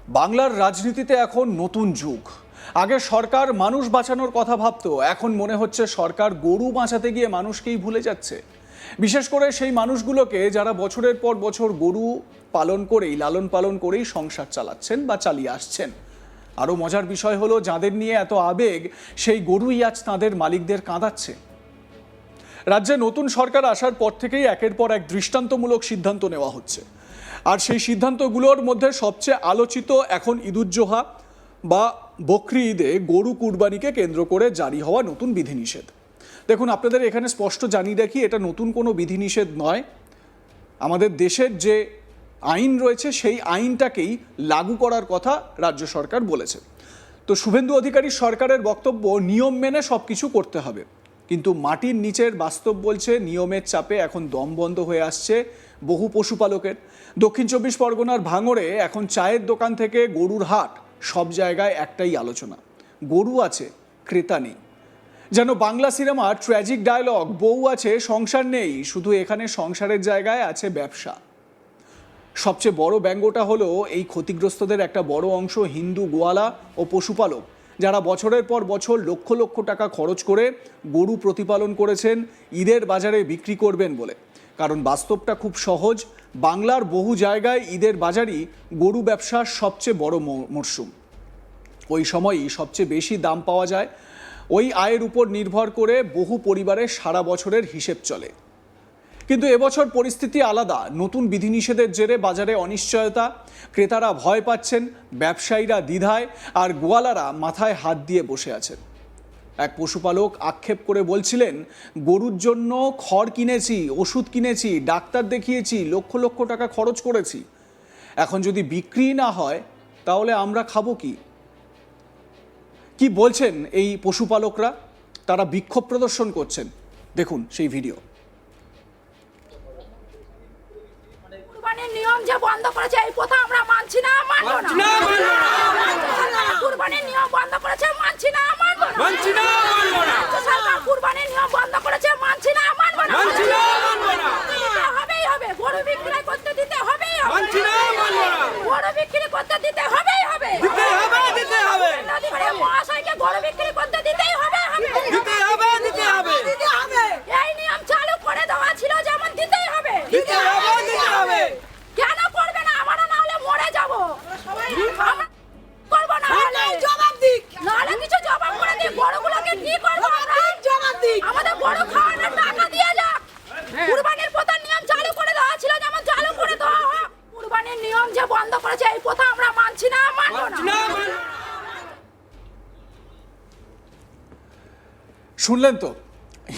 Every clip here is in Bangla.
বাংলার রাজনীতিতে এখন নতুন যুগ। আগে সরকার মানুষ বাঁচানোর কথা ভাবতো, এখন মনে হচ্ছে সরকার গরু বাঁচাতে গিয়ে মানুষকেই ভুলে যাচ্ছে। বিশেষ করে সেই মানুষগুলোকে যারা বছরের পর বছর গরু পালন করেই লালন পালন করেই সংসার চালাচ্ছেন বা চালিয়ে আসছেন। আরও মজার বিষয় হলো, যাদের নিয়ে এত আবেগ সেই গরুই আজ তাঁদের মালিকদের কাঁদাচ্ছে। রাজ্যে নতুন সরকার আসার পর থেকেই একের পর এক দৃষ্টান্তমূলক সিদ্ধান্ত নেওয়া হচ্ছে, আর সেই সিদ্ধান্তগুলোর মধ্যে সবচেয়ে আলোচিত এখন ঈদুজ্জোহা বা বকরি ঈদে গরু কুরবানিকে কেন্দ্র করে জারি হওয়া নতুন বিধিনিষেধ। দেখুন, আপনাদের এখানে স্পষ্ট জানিয়ে রাখি, এটা নতুন কোনো বিধিনিষেধ নয়। আমাদের দেশের যে আইন রয়েছে সেই আইনটাকেই লাগু করার কথা রাজ্য সরকার বলেছে। তো শুভেন্দু অধিকারীর সরকারের বক্তব্য, নিয়ম মেনে সব কিছু করতে হবে, কিন্তু মাটির নিচের বাস্তব বলছে নিয়মের চাপে এখন দম বন্ধ হয়ে আসছে বহু পশুপালকের। দক্ষিণ 24 পরগনার ভাঙড়ে এখন চায়ের দোকান থেকে গরুর হাট, সব জায়গায় একটাই আলোচনা, গরু আছে, ক্রেতা নেই। যেন বাংলা সিনেমার ট্র্যাজিক ডায়লগ, বউ আছে সংসার নেই, শুধু এখানে সংসারের জায়গায় আছে ব্যবসা। সবচেয়ে বড় ব্যঙ্গটা হলো, এই ক্ষতিগ্রস্তদের একটা বড় অংশ হিন্দু গোয়ালা ও পশুপালক, যারা বছরের পর বছর লক্ষ লক্ষ টাকা খরচ করে গরু প্রতিপালন করেছেন ঈদের বাজারে বিক্রি করবেন বলে। কারণ বাস্তবটা খুব সহজ, বাংলার বহু জায়গায় ঈদের বাজারই গরু ব্যবসার সবচেয়ে বড় মরশুম। ওই সময়ই সবচেয়ে বেশি দাম পাওয়া যায়। ওই আয়ের উপর নির্ভর করে বহু পরিবারের সারা বছরের হিসেব চলে। কিন্তু এবছর পরিস্থিতি আলাদা। নতুন বিধিনিষেধের জেরে বাজারে অনিশ্চয়তা, ক্রেতারা ভয় পাচ্ছেন, ব্যবসায়ীরা দ্বিধায়, আর গোয়ালারা মাথায় হাত দিয়ে বসে আছেন। এক পশুপালক আক্ষেপ করে বলছিলেন, গরুর জন্য খড় কিনেছি, ওষুধ কিনেছি, ডাক্তার দেখিয়েছি, লক্ষ লক্ষ টাকা খরচ করেছি, এখন যদি বিক্রি না হয় তাহলে আমরা খাবো কি? কি বলছেন এই পশুপালকরা? তারা বিক্ষোভ প্রদর্শন করছেন, দেখুন সেই ভিডিও। কুরবানির নিয়ম যে বন্ধ করেছে, এই প্রথা আমরা মানছি না, মানবো না। কুরবানির নিয়ম বন্ধ করেছে, মানছি না, মানবো না। সরকার কুরবানির নিয়ম বন্ধ করেছে, মানছি না, মানবো না। হবেই হবে, গরু বিক্রি করতে দিতে হবেই হবে, গরু বিক্রি করতে দিতে হবেই হবে, নদী করে মহাশয়কে গরু বিক্রি করতে দিতেই হবে, এই নিয়ম চালু করে দেওয়া ছিল, যেমন দিতেই হবে। কেন করবে না? আমরা না হলে মরে যাবো, করবো না হলে জবাব দিক, নাহলে কিছু জবাব করে দিই। গরুগুলোকে কি করবো আমরা? জবাব দিক, আমাদের গরু খাওয়ানোর টাকা দিয়ে যাক। কুরবানির প্রথার নিয়ম চালু করে দেওয়া ছিল, যেমন চালু করে দেওয়া হোক। কুরবানির নিয়ম যে বন্ধ করেছে, এই প্রথা আমরা মানছি না, মানবো না। শুনলেন তো,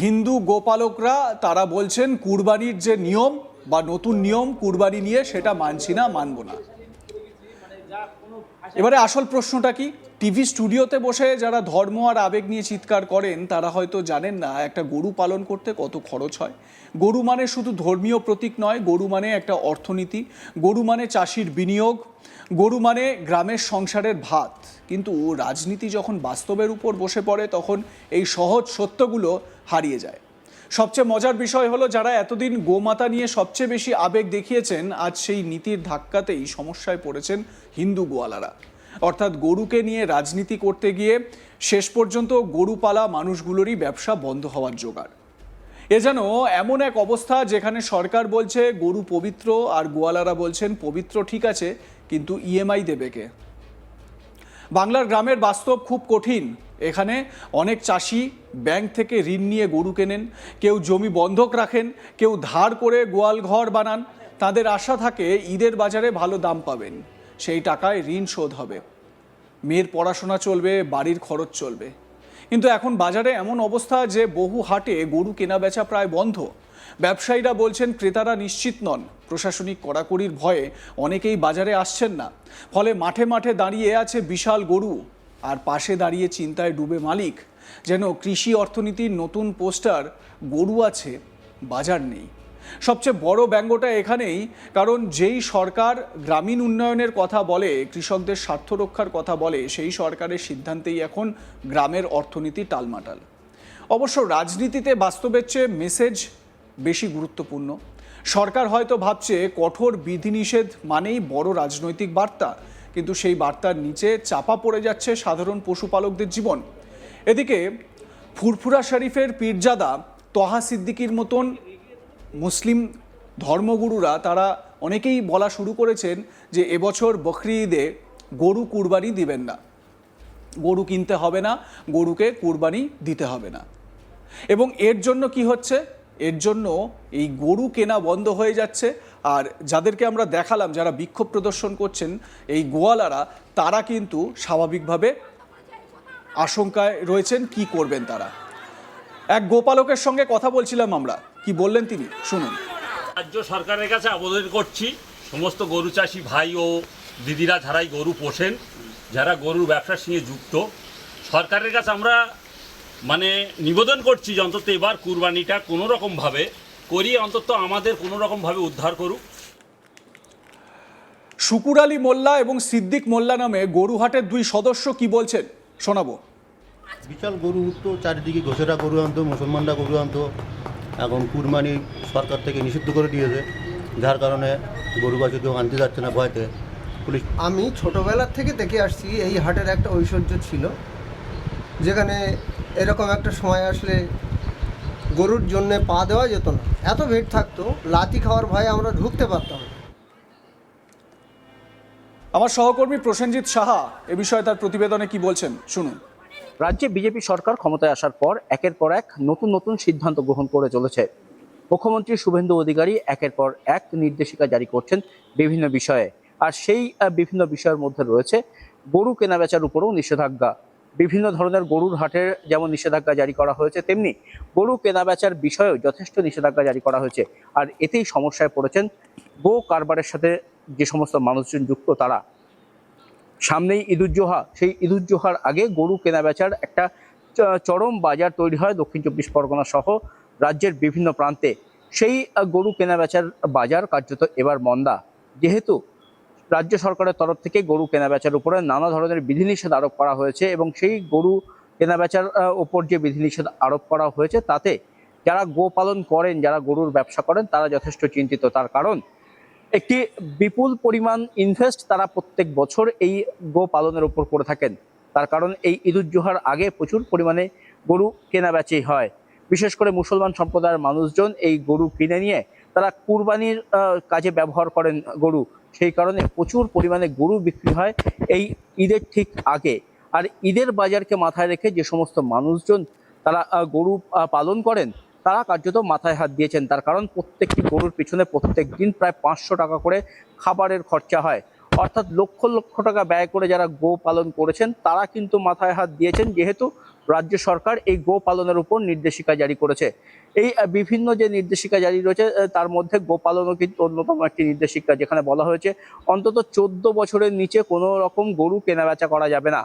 হিন্দু গোপালকরা তারা বলছেন কুরবানির যে নিয়ম বা নতুন নিয়ম কুরবানি নিয়ে, সেটা মানছি না, মানব না। এবারে আসল প্রশ্নটা কি? টিভি স্টুডিওতে বসে যারা ধর্ম আর আবেগ নিয়ে চিৎকার করেন, তারা হয়তো জানেন না একটা গরু পালন করতে কত খরচ হয়। গরু মানে শুধু ধর্মীয় প্রতীক নয়, গরু মানে একটা অর্থনীতি, গরু মানে চাষির বিনিয়োগ, গরু মানে গ্রামের সংসারের ভাত। কিন্তু রাজনীতি যখন বাস্তবের উপর বসে পড়ে, তখন এই সহজ সত্যগুলো হারিয়ে যায়। সবচেয়ে মজার বিষয় হলো, যারা এতদিন গোমাতা নিয়ে সবচেয়ে বেশি আবেগ দেখিয়েছেন, আজ সেই নীতির ধাক্কাতেই সমস্যায় পড়েছেন হিন্দু গোয়ালারা। অর্থাৎ গরুকে নিয়ে রাজনীতি করতে গিয়ে শেষ পর্যন্ত গরু পালা মানুষগুলোরই ব্যবসা বন্ধ হওয়ার জোগাড়। এ যেন এমন এক অবস্থা যেখানে সরকার বলছে গরু পবিত্র, আর গোয়ালারা বলছেন পবিত্র ঠিক আছে, কিন্তু ইএমআই দেবে কে? বাংলার গ্রামের বাস্তব খুব কঠিন। এখানে অনেক চাষি ব্যাংক থেকে ঋণ নিয়ে গরু কেনেন, কেউ জমি বন্ধক রাখেন, কেউ ধার করে গোয়াল ঘর বানান। তাদের আশা থাকে ঈদের বাজারে ভালো দাম পাবেন, সেই টাকায় ঋণ শোধ হবে, মেয়ের পড়াশোনা চলবে, বাড়ির খরচ চলবে। কিন্তু এখন বাজারে এমন অবস্থা যে বহু হাটে গরু কেনা বেচা প্রায় বন্ধ। ব্যবসায়ীরা বলছেন ক্রেতারা নিশ্চিত নন, প্রশাসনিক কড়াকড়ির ভয়ে অনেকেই বাজারে আসছেন না। ফলে মাঠে মাঠে দাঁড়িয়ে আছে বিশাল গরু, আর পাশে দাঁড়িয়ে চিন্তায় ডুবে মালিক। যেন কৃষি অর্থনীতির নতুন পোস্টার, গরু আছে, বাজার নেই। সবচেয়ে বড় ব্যঙ্গটা এখানেই, কারণ যেই সরকার গ্রামীণ উন্নয়নের কথা বলে, কৃষকদের স্বার্থ রক্ষার কথা বলে, সেই সরকারের সিদ্ধান্তেই এখন গ্রামের অর্থনীতি টালমাটাল। অবশ্য রাজনীতিতে বাস্তবের চেয়ে মেসেজ বেশি গুরুত্বপূর্ণ। সরকার হয়তো ভাবছে কঠোর বিধিনিষেধ মানেই বড় রাজনৈতিক বার্তা, কিন্তু সেই বার্তার নিচে চাপা পড়ে যাচ্ছে সাধারণ পশুপালকদের জীবন। এদিকে ফুরফুরা শরীফের পীরজাদা তহা সিদ্দিকীর মতন মুসলিম ধর্মগুরুরা তারা অনেকেই বলা শুরু করেছেন যে এবছর বকরি ঈদে গরু কুরবানি দিবেন না, গরু কিনতে হবে না, গরুকে কুরবানি দিতে হবে না। এবং এর জন্য কি হচ্ছে, এর জন্য এই গরু কেনা বন্ধ হয়ে যাচ্ছে। আর যাদেরকে আমরা দেখালাম যারা বিক্ষোভ প্রদর্শন করছেন এই গোয়ালারা, তারা কিন্তু স্বাভাবিকভাবে আশঙ্কায় রয়েছেন কি করবেন তারা। এক গোপালকের সঙ্গে কথা বলছিলাম আমরা, কি বললেন তিনি শুনুন। রাজ্য সরকারের কাছে আবেদন করছি, সমস্ত গরু চাষি ভাই ও দিদিরা যারাই গরু পোষেন, যারা গরুর ব্যবসার সঙ্গে যুক্ত, সরকারের কাছে আমরা নিবেদন করছি যে অন্তত এবার কুরবানিটা কোনো রকমভাবে করিয়ে অন্তত আমাদের কোনো রকমভাবে উদ্ধার করুক। শুকুর আলী মোল্লা এবং সিদ্দিক মোল্লা নামে গরুহাটের দুই সদস্য কি বলছেন শোনাবো। বিশাল গরু উঠতো, চারিদিকে ঘোষেরা গরু আনতো, মুসলমানরা গরু আনতো। এখন কুরবানি সরকার থেকে নিষিদ্ধ করে দিয়েছে, যার কারণে গরুবাসী কেউ আনতে যাচ্ছে না ভয়তে। পুলিশ আমি ছোটোবেলার থেকে দেখে আসছি এই হাটের একটা ঐশ্বর্য ছিল, যেখানে এরকম একটা সময় আসলে গরুর জন্য পা দেওয়া যেত না, এত ভিড় থাকতো, লাথি খাওয়ার ভয়ে আমরা ঢুকতে পারতাম না। আমার সহকর্মী প্রসেনজিৎ সাহা এ বিষয়ে তার প্রতিবেদনে কি বলছেন শুনুন। রাজ্যে বিজেপি সরকার ক্ষমতায় আসার পর একের পর এক নতুন নতুন সিদ্ধান্ত গ্রহণ করে চলেছে। মুখ্যমন্ত্রী শুভেন্দু অধিকারী একের পর এক নির্দেশিকা জারি করছেন বিভিন্ন বিষয়ে, আর সেই বিভিন্ন বিষয়ের মধ্যে রয়েছে গরু কেনাবেচার উপরেও নিষেধাজ্ঞা। বিভিন্ন ধরনের গরুর হাটের যেমন নিষেধাজ্ঞা জারি করা হয়েছে, তেমনি গরু কেনাবেচার বিষয়েও যথেষ্ট নিষেধাজ্ঞা জারি করা হয়েছে। আর এতেই সমস্যায় পড়েছেন গো কারবারের সাথে যে সমস্ত মানুষজন যুক্ত তারা। সামনেই ঈদুজ্জোহা, সেই ঈদুজ্জোহার আগে গরু কেনাবেচার একটা চরম বাজার তৈরি হয় দক্ষিণ চব্বিশ পরগনা সহ রাজ্যের বিভিন্ন প্রান্তে। সেই গরু কেনাবেচার বাজার কার্যত এবার মন্দা, যেহেতু রাজ্য সরকারের তরফ থেকে গরু কেনাবেচার উপরে নানা ধরনের বিধিনিষেধ আরোপ করা হয়েছে, এবং সেই গরু কেনাবেচার ওপর যে বিধিনিষেধ আরোপ করা হয়েছে তাতে যারা গো পালন করেন, যারা গরুর ব্যবসা করেন, তারা যথেষ্ট চিন্তিত। তার কারণ একটি বিপুল পরিমাণ ইনভেস্ট তারা প্রত্যেক বছর এই গো পালনের উপর করে থাকেন। তার কারণ এই ঈদুজ্জোহার আগে প্রচুর পরিমাণে গরু কেনাবেচি হয়। বিশেষ করে মুসলমান সম্প্রদায়ের মানুষজন এই গরু কিনে নিয়ে তারা কুরবানির কাজে ব্যবহার করেন গরু, সেই কারণে প্রচুর পরিমাণে গরু বিক্রি হয় এই ঈদের ঠিক আগে। আর ঈদের বাজারকে মাথায় রেখে যে সমস্ত মানুষজন তারা গরু পালন করেন, তারা কার্যত মাথায় হাত দিয়েছেন। তার কারণ প্রত্যেকটি গরুর পিছনে প্রত্যেক দিন প্রায় 500 টাকা করে খাবারের খরচা হয়, অর্থাৎ লক্ষ লক্ষ টাকা ব্যয় করে যারা গো পালন করেছেন তারা কিন্তু মাথায় হাত দিয়েছেন, যেহেতু রাজ্য সরকার এই গো পালনের উপর নির্দেশিকা জারি করেছে। এই বিভিন্ন যে নির্দেশিকা জারি রয়েছে তার মধ্যে গো পালনও কিন্তু অন্যতম একটি নির্দেশিকা, যেখানে বলা হয়েছে অন্তত 14 বছরের নিচে কোনো রকম গরু কেনাবেচা করা যাবে না।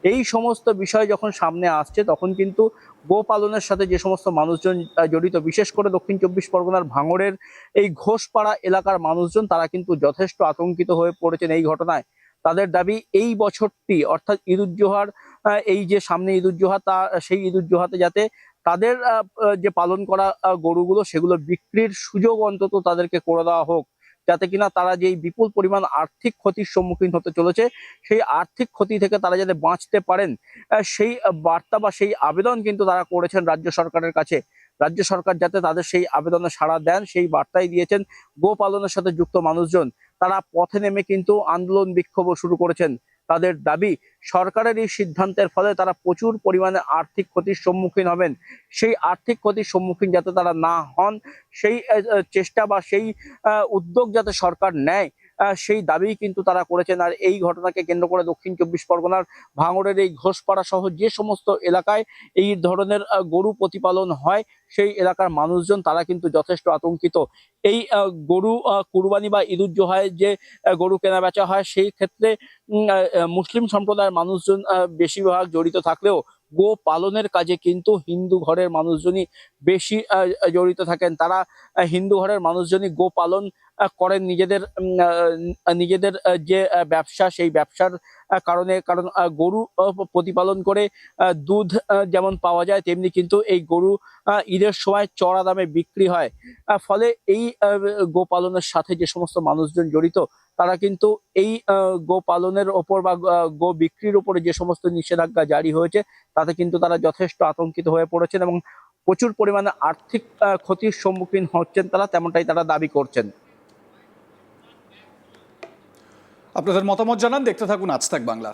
এই সমস্ত বিষয় যখন সামনে আসছে তখন কিন্তু গো পালনের সাথে যে সমস্ত মানুষজন জড়িত, বিশেষ করে দক্ষিণ চব্বিশ পরগনার ভাঙড়ের এই ঘোষপাড়া এলাকার মানুষজন, তারা কিন্তু যথেষ্ট আতঙ্কিত হয়ে পড়েছেন এই ঘটনায়। তাদের দাবি এই বছরটি অর্থাৎ ঈদুজ্জোহার, এই যে সামনে ঈদুজ্জোহা, তা সেই ঈদুজ্জোহাতে যাতে তাদের যে পালন করা গরুগুলো সেগুলো বিক্রির সুযোগ অন্তত তাদেরকে করে দেওয়া হোক, যাতে কিনা তারা যেই বিপুল পরিমাণ আর্থিক ক্ষতির সম্মুখীন হতে চলেছে সেই আর্থিক ক্ষতি থেকে তারা যাতে বাঁচতে পারেন, সেই বার্তা বা সেই আবেদন কিন্তু তারা করেছেন রাজ্য সরকারের কাছে। রাজ্য সরকার যাতে তাদের সেই আবেদনে সাড়া দেন সেই বার্তাই দিয়েছেন গো পালনের সাথে যুক্ত মানুষজন। তারা পথে নেমে কিন্তু আন্দোলন বিক্ষোভ শুরু করেছেন। তাদের দাবি সরকারের এই সিদ্ধান্তের ফলে তারা প্রচুর পরিমাণে আর্থিক ক্ষতির সম্মুখীন হবেন, সেই আর্থিক ক্ষতির সম্মুখীন যাতে তারা না হন সেই চেষ্টা বা সেই উদ্যোগ যাতে সরকার নেয়, সেই দাবি কিন্তু তারা করেছেন। আর এই ঘটনাকে কেন্দ্র করে দক্ষিণ চব্বিশ পরগনার ভাঙড়ের এই ঘোষপাড়া সহ যে সমস্ত এলাকায় এই ধরনের গরু প্রতিপালন হয় সেই এলাকার মানুষজন তারা কিন্তু যথেষ্ট আতঙ্কিত। এই গরু কুরবানি বা ঈদুজ্জোহায় যে গরু কেনা বেচা হয় সেই ক্ষেত্রে মুসলিম সম্প্রদায়ের মানুষজন বেশিরভাগ জড়িত থাকলেও গো পালনের কাজে কিন্তু হিন্দু ঘরের মানুষজনই বেশি জড়িত থাকেন। তারা হিন্দু ঘরের মানুষজনই গো পালন করেন নিজেদের যে ব্যবসা, সেই ব্যবসার কারণ গরু প্রতিপালন করে দুধ যেমন পাওয়া যায়, তেমনি কিন্তু এই গরু ঈদের সময় চড়া দামে বিক্রি হয়। ফলে এই গো পালনের সাথে যে সমস্ত মানুষজন জড়িত তারা কিন্তু এই গো পালনের ওপর বা গো বিক্রির উপরে যে সমস্ত নিষেধাজ্ঞা জারি হয়েছে তাতে কিন্তু তারা যথেষ্ট আতঙ্কিত হয়ে পড়েছেন এবং প্রচুর পরিমাণে আর্থিক ক্ষতির সম্মুখীন হচ্ছেন তারা, তেমনটাই তারা দাবি করছেন। আপনাদের মতামত জানান, দেখতে থাকুন আজ তাক বাংলা।